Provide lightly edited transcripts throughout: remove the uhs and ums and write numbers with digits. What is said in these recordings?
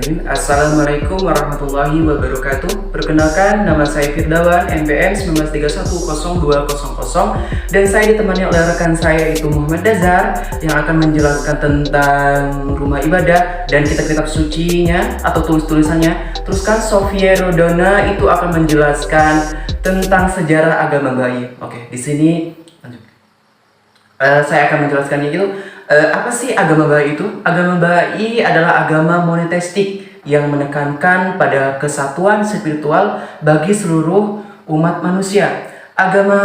Bismillahirrahmanirrahim. Assalamualaikum warahmatullahi wabarakatuh. Perkenalkan, nama saya Firdawan, NPM 19310200, dan saya ditemani oleh rekan saya yaitu Muhammad Dazar yang akan menjelaskan tentang rumah ibadah dan kitab-kitab sucinya atau tulis-tulisannya. Terus kan Sofia Rodona itu akan menjelaskan tentang sejarah agama Baha'i. Oke, di sini lanjut. Saya akan menjelaskannya itu. Apa sih agama Baha'i itu? Agama Baha'i adalah agama monoteistik yang menekankan pada kesatuan spiritual bagi seluruh umat manusia. Agama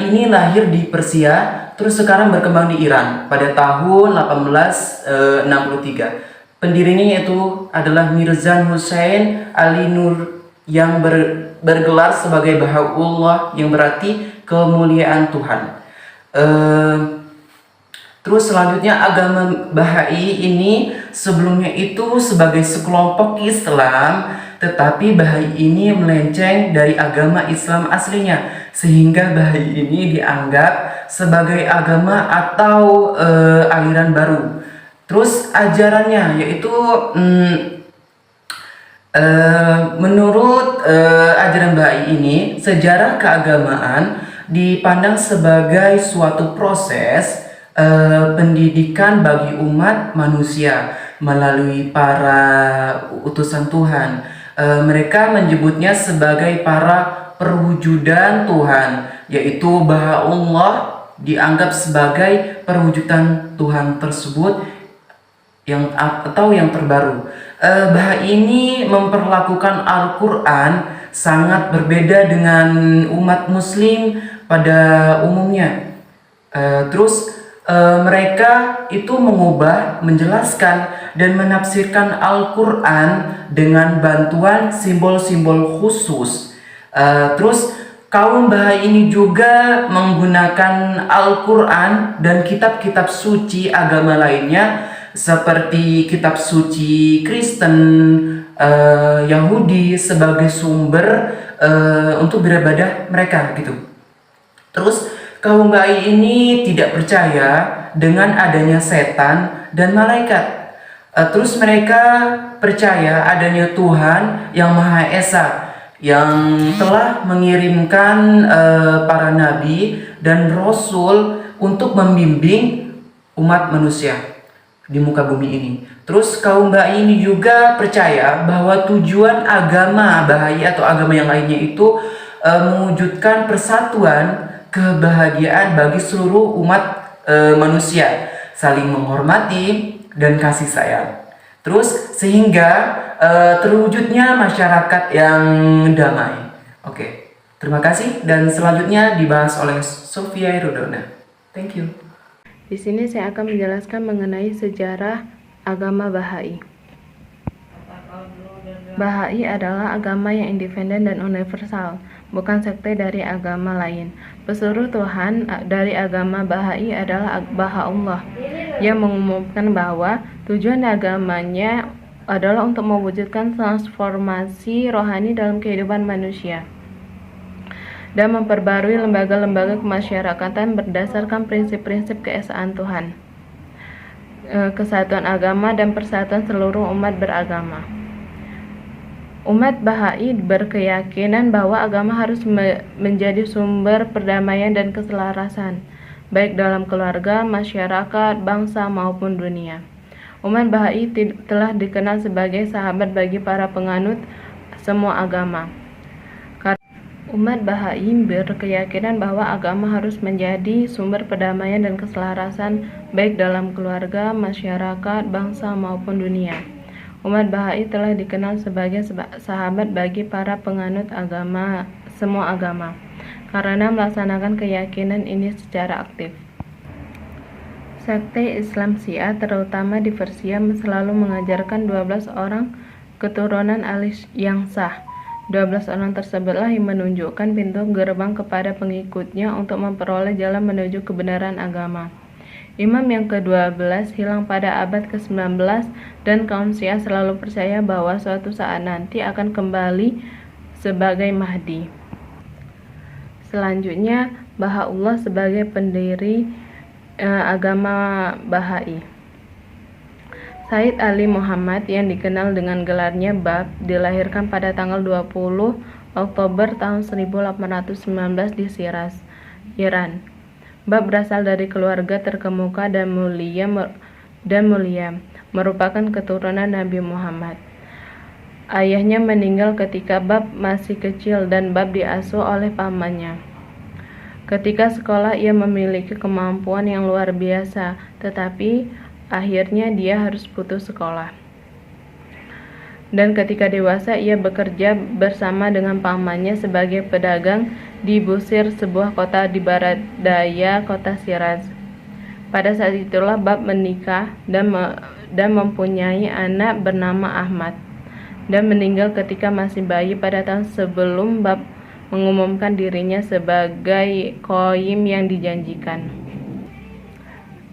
ini lahir di Persia, terus sekarang berkembang di Iran pada tahun 1863. Pendirinya yaitu adalah Mirza Hussein Ali Nur yang bergelar sebagai Baha'u'llah, yang berarti kemuliaan Tuhan. Terus selanjutnya agama Baha'i ini sebelumnya itu sebagai sekelompok Islam, tetapi Baha'i ini melenceng dari agama Islam aslinya, sehingga Baha'i ini dianggap sebagai agama atau aliran baru. Terus ajarannya yaitu menurut ajaran Baha'i ini, sejarah keagamaan dipandang sebagai suatu proses pendidikan bagi umat manusia melalui para utusan Tuhan. Mereka menyebutnya sebagai para perwujudan Tuhan, yaitu Baha'u'llah dianggap sebagai perwujudan Tuhan tersebut yang terbaru. Baha'i ini memperlakukan Al-Quran sangat berbeda dengan umat Muslim pada umumnya. Mereka itu mengubah, menjelaskan, dan menafsirkan Al-Quran dengan bantuan simbol-simbol khusus. Kaum Baha'i ini juga menggunakan Al-Quran dan kitab-kitab suci agama lainnya seperti kitab suci Kristen, Yahudi sebagai sumber untuk beribadah mereka gitu. Terus kaum Baha'i ini tidak percaya dengan adanya setan dan malaikat. Terus mereka percaya adanya Tuhan yang Maha Esa yang telah mengirimkan para nabi dan rasul untuk membimbing umat manusia di muka bumi ini. Terus kaum Baha'i ini juga percaya bahwa tujuan agama Baha'i atau agama yang lainnya itu mewujudkan persatuan, kebahagiaan bagi seluruh umat manusia, saling menghormati dan kasih sayang. Terus sehingga terwujudnya masyarakat yang damai. Oke, terima kasih, dan selanjutnya dibahas oleh Sofia Rodona. Thank you. Di sini saya akan menjelaskan mengenai sejarah agama Baha'i. Baha'i adalah agama yang independen dan universal, bukan sekte dari agama lain. Pesuruh Tuhan dari agama Baha'i adalah Baha'u'llah, yang mengumumkan bahwa tujuan agamanya adalah untuk mewujudkan transformasi rohani dalam kehidupan manusia dan memperbarui lembaga-lembaga kemasyarakatan berdasarkan prinsip-prinsip keesaan Tuhan, kesatuan agama, dan persatuan seluruh umat beragama. Umat Baha'i berkeyakinan bahwa agama harus menjadi sumber perdamaian dan keselarasan, baik dalam keluarga, masyarakat, bangsa, maupun dunia. Umat Baha'i telah dikenal sebagai sahabat bagi para penganut semua agama. Umat Baha'i berkeyakinan bahwa agama harus menjadi sumber perdamaian dan keselarasan, baik dalam keluarga, masyarakat, bangsa, maupun dunia. Umat Baha'i telah dikenal sebagai sahabat bagi para penganut agama, semua agama, karena melaksanakan keyakinan ini secara aktif. Sekte Islam Syiah, terutama di Persia, selalu mengajarkan 12 orang keturunan Ali yang sah. 12 orang tersebutlah yang menunjukkan pintu gerbang kepada pengikutnya untuk memperoleh jalan menuju kebenaran agama. Imam yang ke-12 hilang pada abad ke-19, dan kaum Syiah selalu percaya bahwa suatu saat nanti akan kembali sebagai Mahdi. Selanjutnya, Baha'u'llah sebagai pendiri agama Baha'i. Said Ali Muhammad yang dikenal dengan gelarnya Bab dilahirkan pada tanggal 20 Oktober tahun 1819 di Shiraz, Iran. Bab berasal dari keluarga terkemuka dan mulia, merupakan keturunan Nabi Muhammad. Ayahnya meninggal ketika Bab masih kecil dan Bab diasuh oleh pamannya. Ketika sekolah ia memiliki kemampuan yang luar biasa, tetapi akhirnya dia harus putus sekolah. Dan ketika dewasa ia bekerja bersama dengan pamannya sebagai pedagang di Busir, sebuah kota di barat daya kota Shiraz. Pada saat itulah Bab menikah dan mempunyai anak bernama Ahmad, dan meninggal ketika masih bayi pada tahun sebelum Bab mengumumkan dirinya sebagai Qayyim yang dijanjikan.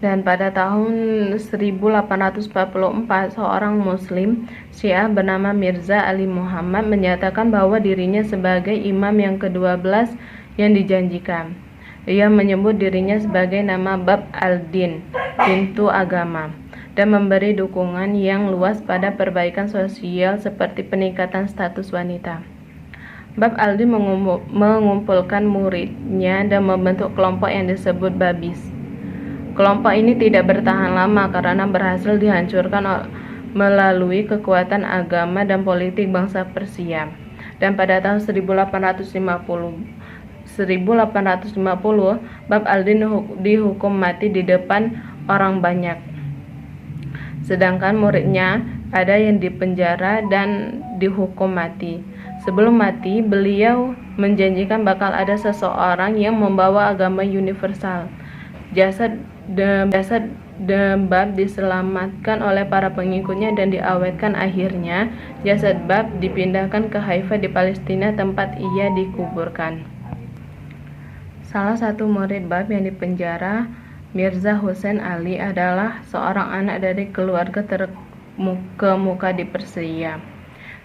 Dan pada tahun 1844, seorang Muslim Syiah bernama Mirza Ali Muhammad menyatakan bahwa dirinya sebagai imam yang ke-12 yang dijanjikan. Ia menyebut dirinya sebagai nama Bab al-Din, pintu agama, dan memberi dukungan yang luas pada perbaikan sosial seperti peningkatan status wanita. Bab al-Din mengumpulkan muridnya dan membentuk kelompok yang disebut Babis. Kelompok ini tidak bertahan lama karena berhasil dihancurkan melalui kekuatan agama dan politik bangsa Persia. Dan pada tahun 1850, Bab al-Din dihukum mati di depan orang banyak. Sedangkan muridnya ada yang dipenjara dan dihukum mati. Sebelum mati, beliau menjanjikan bakal ada seseorang yang membawa agama universal. Jasad Bab diselamatkan oleh para pengikutnya dan diawetkan. Akhirnya jasad Bab dipindahkan ke Haifa di Palestina, tempat ia dikuburkan. Salah satu murid Bab yang dipenjara, Mirza Hussein Ali, adalah seorang anak dari keluarga terkemuka di Persia.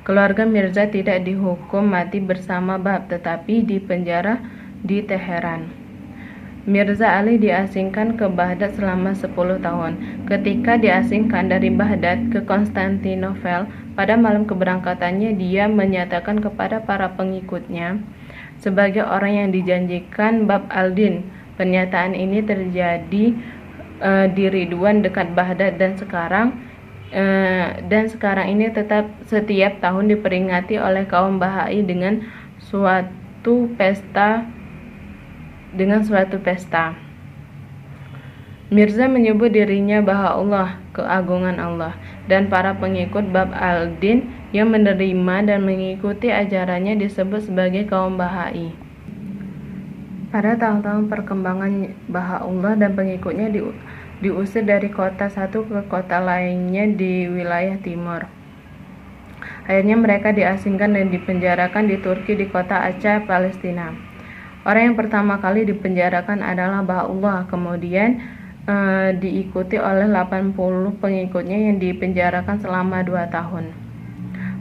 Keluarga Mirza tidak dihukum mati bersama Bab, tetapi dipenjara di Teheran. Mirza Ali diasingkan ke Baghdad selama 10 tahun. Ketika diasingkan dari Baghdad ke Konstantinopel, pada malam keberangkatannya dia menyatakan kepada para pengikutnya sebagai orang yang dijanjikan Bab al-Din. Pernyataan ini terjadi di Ridwan dekat Baghdad dan sekarang ini tetap setiap tahun diperingati oleh kaum Bahai dengan suatu pesta. Mirza menyebut dirinya Baha'ullah, keagungan Allah, dan para pengikut Bab al-Din yang menerima dan mengikuti ajarannya disebut sebagai kaum Bahai. Pada tahun-tahun perkembangan Baha'ullah dan pengikutnya diusir dari kota satu ke kota lainnya di wilayah timur. Akhirnya mereka diasingkan dan dipenjarakan di Turki di kota Aceh, Palestina. Orang yang pertama kali dipenjarakan adalah Baha'ullah, kemudian diikuti oleh 80 pengikutnya yang dipenjarakan selama 2 tahun.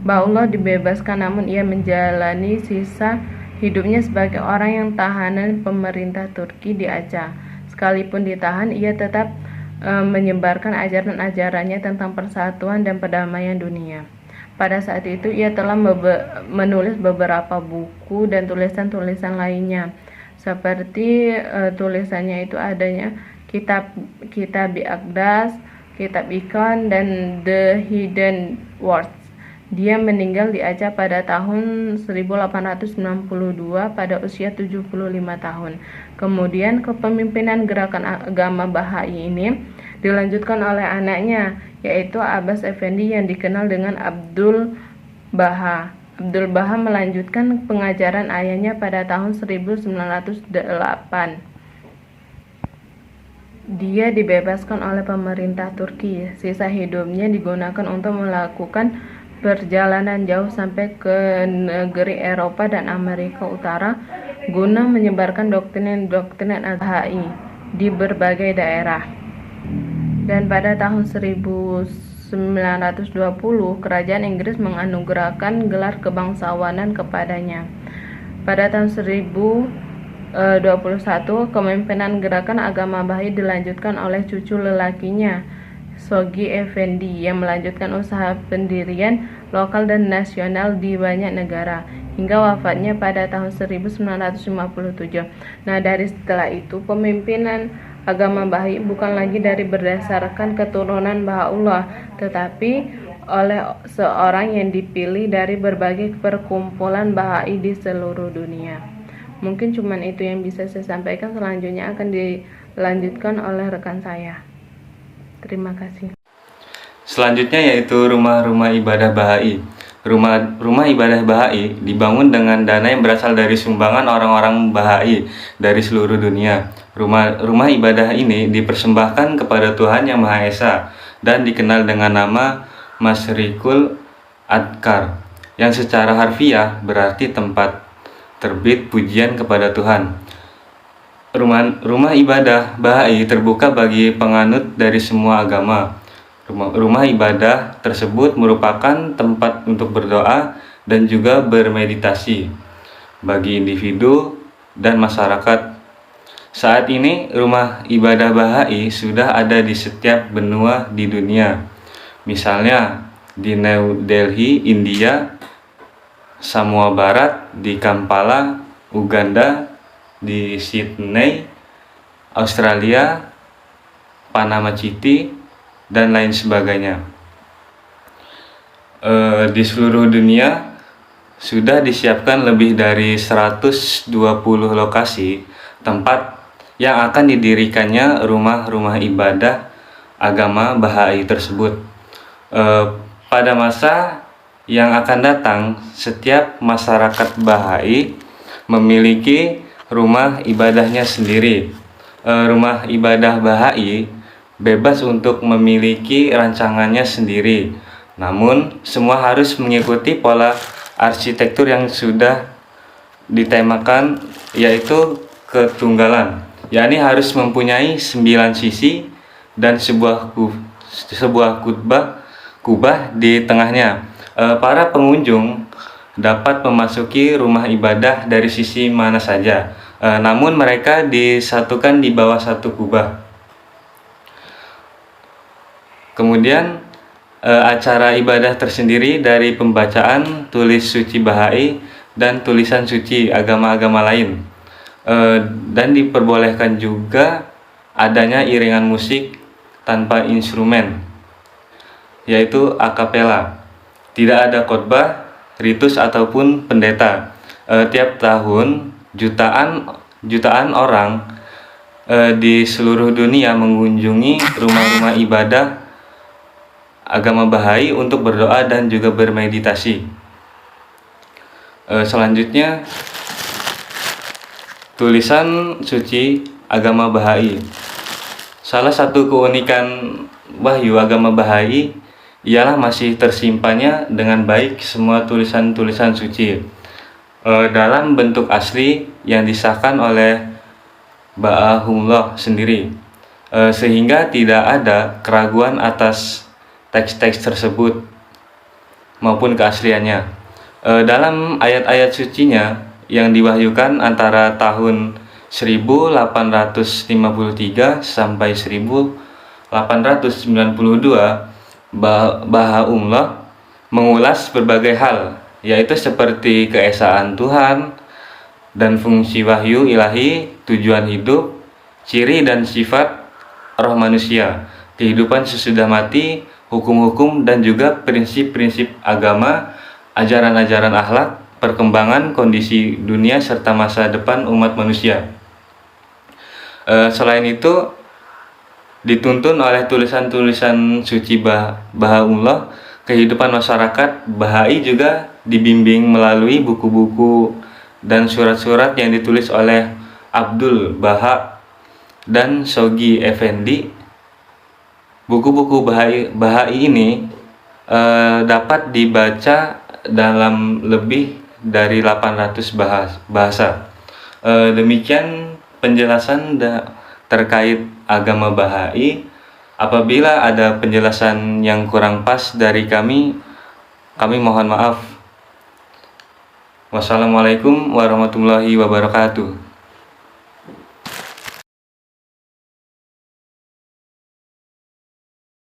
Baha'ullah dibebaskan, namun ia menjalani sisa hidupnya sebagai orang yang tahanan pemerintah Turki di Aceh. Sekalipun ditahan, ia tetap menyebarkan ajaran-ajarannya tentang persatuan dan perdamaian dunia. Pada saat itu ia telah menulis beberapa buku dan tulisan-tulisan lainnya, seperti tulisannya itu adanya Kitab Aqdas, Kitab Ikan, dan The Hidden Words. Dia meninggal di Aceh pada tahun 1892 pada usia 75 tahun. Kemudian kepemimpinan gerakan agama Bahai ini dilanjutkan oleh anaknya, yaitu Abbas Effendi yang dikenal dengan Abdul Baha. Abdul Baha melanjutkan pengajaran ayahnya pada tahun 1908. Dia dibebaskan oleh pemerintah Turki. Sisa hidupnya digunakan untuk melakukan perjalanan jauh sampai ke negeri Eropa dan Amerika Utara guna menyebarkan doktrin Bahai di berbagai daerah. Dan pada tahun 1920, kerajaan Inggris menganugerahkan gelar kebangsawanan kepadanya. Pada tahun 1021, kepemimpinan gerakan agama Bahai dilanjutkan oleh cucu lelakinya, Sogi Effendi yang melanjutkan usaha pendirian lokal dan nasional di banyak negara hingga wafatnya pada tahun 1957. Nah, dari setelah itu pemimpinan agama Baha'i bukan lagi dari berdasarkan keturunan Bahaullah, tetapi oleh seorang yang dipilih dari berbagai perkumpulan Baha'i di seluruh dunia. Mungkin cuman itu yang bisa saya sampaikan, selanjutnya akan dilanjutkan oleh rekan saya. Terima kasih. Selanjutnya yaitu rumah-rumah ibadah Baha'i. Rumah ibadah Baha'i dibangun dengan dana yang berasal dari sumbangan orang-orang Baha'i dari seluruh dunia. Rumah ibadah ini dipersembahkan kepada Tuhan Yang Maha Esa dan dikenal dengan nama Masyrikul Adkar, yang secara harfiah berarti tempat terbit pujian kepada Tuhan. Rumah ibadah Baha'i terbuka bagi penganut dari semua agama. Rumah ibadah tersebut merupakan tempat untuk berdoa dan juga bermeditasi bagi individu dan masyarakat. Saat ini rumah ibadah Baha'i sudah ada di setiap benua di dunia. Misalnya di New Delhi, India, Samoa Barat, di Kampala, Uganda, di Sydney, Australia, Panama City, dan lain sebagainya. Di seluruh dunia sudah disiapkan lebih dari 120 lokasi tempat yang akan didirikannya rumah-rumah ibadah agama Baha'i tersebut. Pada masa yang akan datang, setiap masyarakat Baha'i memiliki rumah ibadahnya sendiri. Rumah ibadah Baha'i bebas untuk memiliki rancangannya sendiri, namun semua harus mengikuti pola arsitektur yang sudah ditemakan, yaitu ketunggalan, yakni harus mempunyai 9 sisi dan sebuah kubah di tengahnya. Para pengunjung dapat memasuki rumah ibadah dari sisi mana saja, namun mereka disatukan di bawah satu kubah. Kemudian acara ibadah tersendiri dari pembacaan tulis suci Baha'i dan tulisan suci agama-agama lain, dan diperbolehkan juga adanya iringan musik tanpa instrumen, yaitu akapela. Tidak ada khotbah, ritus ataupun pendeta. Tiap tahun jutaan orang di seluruh dunia mengunjungi rumah-rumah ibadah agama Baha'i untuk berdoa dan juga bermeditasi. Selanjutnya, tulisan suci agama Baha'i. Salah satu keunikan wahyu agama Baha'i ialah masih tersimpannya dengan baik semua tulisan-tulisan suci dalam bentuk asli yang disahkan oleh Baha'u'llah sendiri, sehingga tidak ada keraguan atas teks-teks tersebut maupun keasliannya. Dalam ayat-ayat sucinya yang diwahyukan antara tahun 1853 sampai 1892, Baha'u'llah mengulas berbagai hal, yaitu seperti keesaan Tuhan dan fungsi wahyu ilahi, tujuan hidup, ciri dan sifat roh manusia, kehidupan sesudah mati, hukum-hukum dan juga prinsip-prinsip agama, ajaran-ajaran akhlak, perkembangan kondisi dunia serta masa depan umat manusia. Selain itu, dituntun oleh tulisan-tulisan suci Baha'u'llah, kehidupan masyarakat Baha'i juga dibimbing melalui buku-buku dan surat-surat yang ditulis oleh Abdul Baha dan Sogi Effendi. Buku-buku Baha'i ini dapat dibaca dalam lebih dari 800 bahasa. Demikian penjelasan terkait agama Baha'i. Apabila ada penjelasan yang kurang pas dari kami mohon maaf. Wassalamualaikum warahmatullahi wabarakatuh.